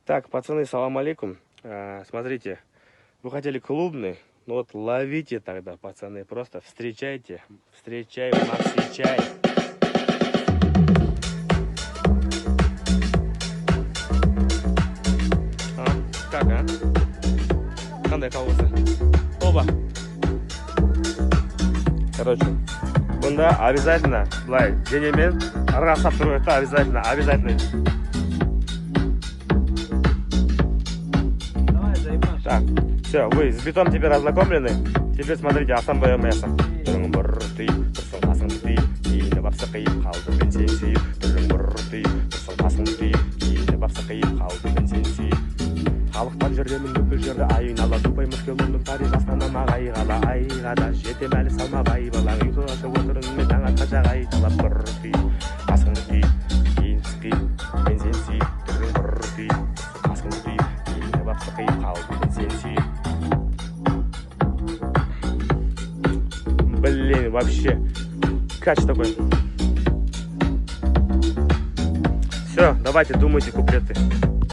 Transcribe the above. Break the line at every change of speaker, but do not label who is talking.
Так, пацаны, салам алейкум. Смотрите, вы хотели клубный, ну вот ловите тогда, пацаны, просто встречайте, встречай, встречай. Как, а? Қандай қауысы? Оба. Короче, бunda обязательно, былай, денемен ырғақтап тұру керек та, обязательно. Так, все, вы с бетоном теперь ознакомлены. Теперь смотрите, Асанбай Маясов. Халықтар жердемін бүкіл жерді айнала тупай мүшкелімнің тарихасынан ағайғала айғада жетем әлі салмағай балаң ұйқыға отырыңмен таң атқанша айталап бір күй қасыңды күй кейін сықи мен сен сүй түрің бір күй қасыңды күй кейін бап сықи қалды мен сен сүй. Блин, вообще кач такой. Все, давайте думайте куплеты.